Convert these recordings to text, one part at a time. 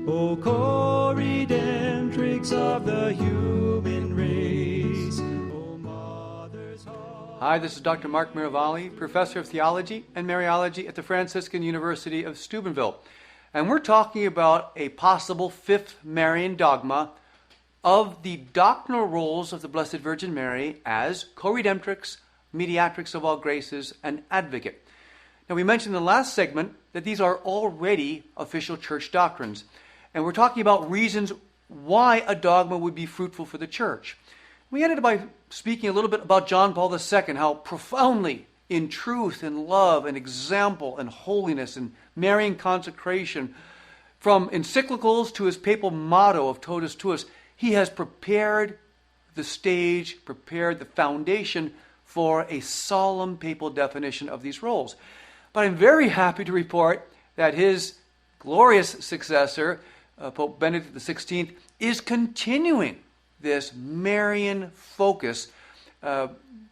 O co-redemptrix of the human race, O Mother's heart. Hi, this is Dr. Mark Miravalle, Professor of Theology and Mariology at the Franciscan University of Steubenville. And we're talking about a possible fifth Marian dogma of the doctrinal roles of the Blessed Virgin Mary as co-redemptrix, mediatrix of all graces, and advocate. Now, we mentioned in the last segment that these are already official church doctrines. And we're talking about reasons why a dogma would be fruitful for the church. We ended by speaking a little bit about John Paul II, how profoundly in truth and love and example and holiness and Marian consecration, from encyclicals to his papal motto of Totus Tuus, he has prepared the stage, prepared the foundation for a solemn papal definition of these roles. But I'm very happy to report that his glorious successor, Pope Benedict XVI, is continuing this Marian focus.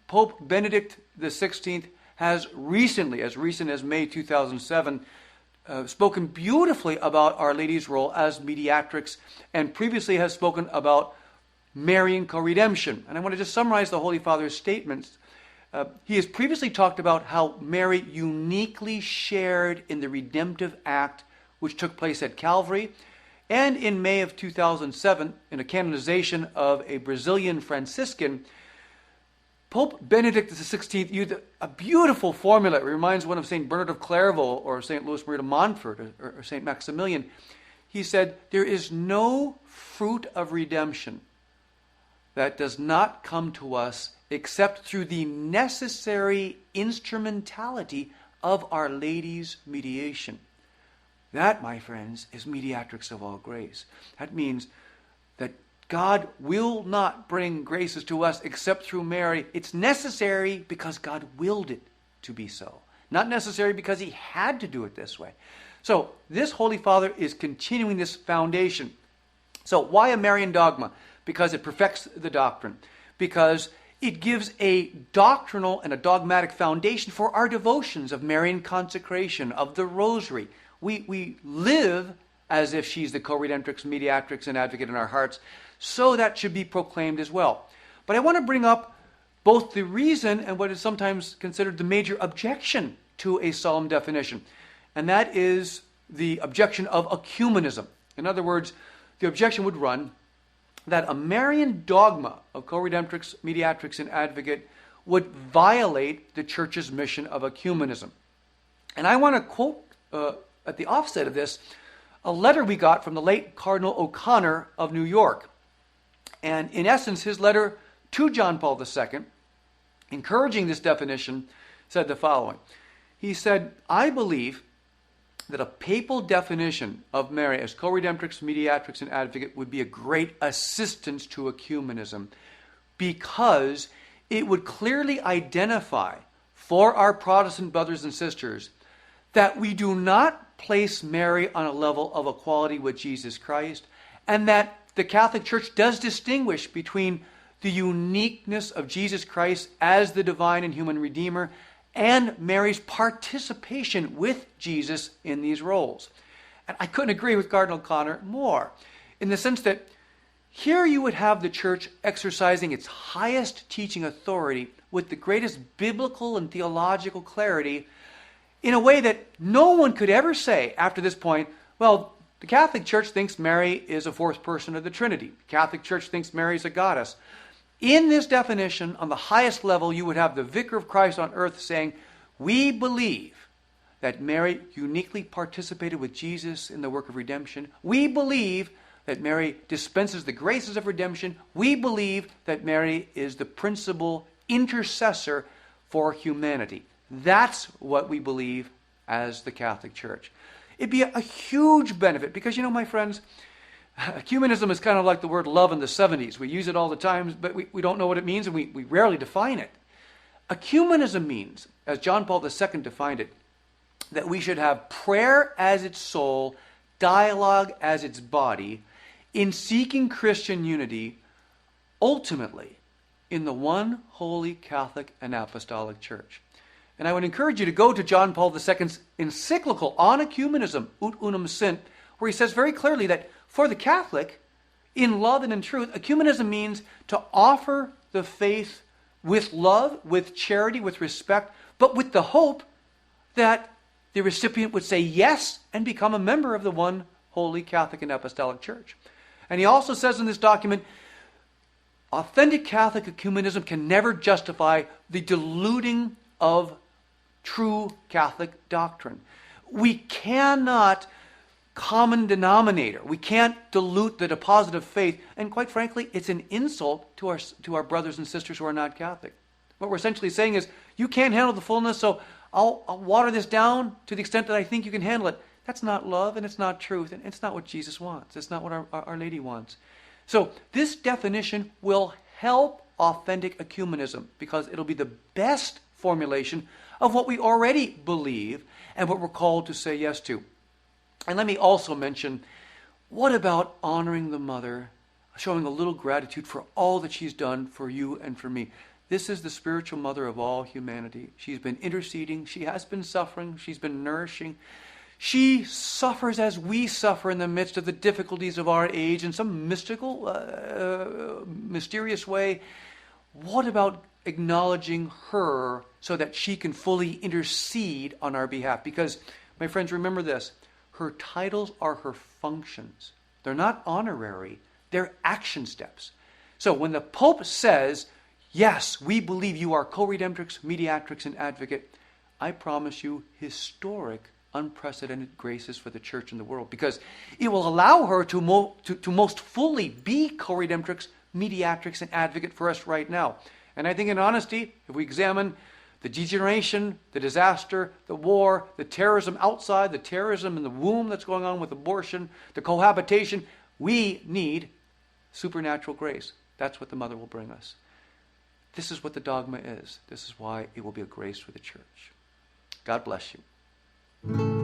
Pope Benedict XVI has recently, as recent as May 2007, spoken beautifully about Our Lady's role as mediatrix, and previously has spoken about Marian co-redemption. And I want to just summarize the Holy Father's statements. He has previously talked about how Mary uniquely shared in the redemptive act which took place at Calvary, and in May of 2007, in a canonization of a Brazilian Franciscan, Pope Benedict XVI used a beautiful formula. It reminds one of St. Bernard of Clairvaux or St. Louis Marie de Montfort or St. Maximilian. He said, there is no fruit of redemption that does not come to us except through the necessary instrumentality of Our Lady's mediation. That, my friends, is mediatrix of all grace. That means that God will not bring graces to us except through Mary. It's necessary because God willed it to be so. Not necessary because he had to do it this way. So this Holy Father is continuing this foundation. So why a Marian dogma? Because it perfects the doctrine. Because it gives a doctrinal and a dogmatic foundation for our devotions of Marian consecration, of the Rosary. We live as if she's the co-redemptrix, mediatrix, and advocate in our hearts. So that should be proclaimed as well. But I want to bring up both the reason and what is sometimes considered the major objection to a solemn definition. And that is the objection of ecumenism. In other words, the objection would run that a Marian dogma of co-redemptrix, mediatrix, and advocate would violate the Church's mission of ecumenism. And I want to quote at the offset of this a letter we got from the late Cardinal O'Connor of New York. And in essence, his letter to John Paul II, encouraging this definition, said the following. He said, I believe that a papal definition of Mary as co-redemptrix, mediatrix, and advocate would be a great assistance to ecumenism, because it would clearly identify for our Protestant brothers and sisters that we do not place Mary on a level of equality with Jesus Christ, and that the Catholic Church does distinguish between the uniqueness of Jesus Christ as the divine and human Redeemer and Mary's participation with Jesus in these roles. And I couldn't agree with Cardinal O'Connor more, in the sense that here you would have the Church exercising its highest teaching authority with the greatest biblical and theological clarity, in a way that no one could ever say after this point, well, the Catholic Church thinks Mary is a fourth person of the Trinity. The Catholic Church thinks Mary is a goddess. In this definition, on the highest level, you would have the Vicar of Christ on earth saying, we believe that Mary uniquely participated with Jesus in the work of redemption. We believe that Mary dispenses the graces of redemption. We believe that Mary is the principal intercessor for humanity. That's what we believe as the Catholic Church. It'd be a huge benefit because, my friends, ecumenism is kind of like the word love in the 70s. We use it all the time, but we don't know what it means, and we rarely define it. Ecumenism means, as John Paul II defined it, that we should have prayer as its soul, dialogue as its body, in seeking Christian unity, ultimately in the one holy Catholic and Apostolic Church. And I would encourage you to go to John Paul II's encyclical on ecumenism, Ut Unum Sint, where he says very clearly that for the Catholic, in love and in truth, ecumenism means to offer the faith with love, with charity, with respect, but with the hope that the recipient would say yes and become a member of the one holy Catholic and Apostolic Church. And he also says in this document, authentic Catholic ecumenism can never justify the diluting of true Catholic doctrine. We cannot common denominator. We can't dilute the deposit of faith. And quite frankly, it's an insult to our brothers and sisters who are not Catholic. What we're essentially saying is, you can't handle the fullness, so I'll water this down to the extent that I think you can handle it. That's not love, and it's not truth, and it's not what Jesus wants. It's not what our Lady wants. So this definition will help authentic ecumenism, because it'll be the best formulation of what we already believe and what we're called to say yes to. And let me also mention, what about honoring the Mother, showing a little gratitude for all that she's done for you and for me? This is the spiritual mother of all humanity. She's been interceding. She has been suffering. She's been nourishing. She suffers as we suffer in the midst of the difficulties of our age in some mystical, mysterious way. What about acknowledging her so that she can fully intercede on our behalf? Because, my friends, remember this. Her titles are her functions. They're not honorary. They're action steps. So when the Pope says, yes, we believe you are co-redemptrix, mediatrix, and advocate, I promise you historic, unprecedented graces for the Church and the world, because it will allow her to most fully be co-redemptrix, mediatrix, and advocate for us right now. And I think in honesty, if we examine the degeneration, the disaster, the war, the terrorism outside, the terrorism in the womb that's going on with abortion, the cohabitation, we need supernatural grace. That's what the Mother will bring us. This is what the dogma is. This is why it will be a grace for the Church. God bless you.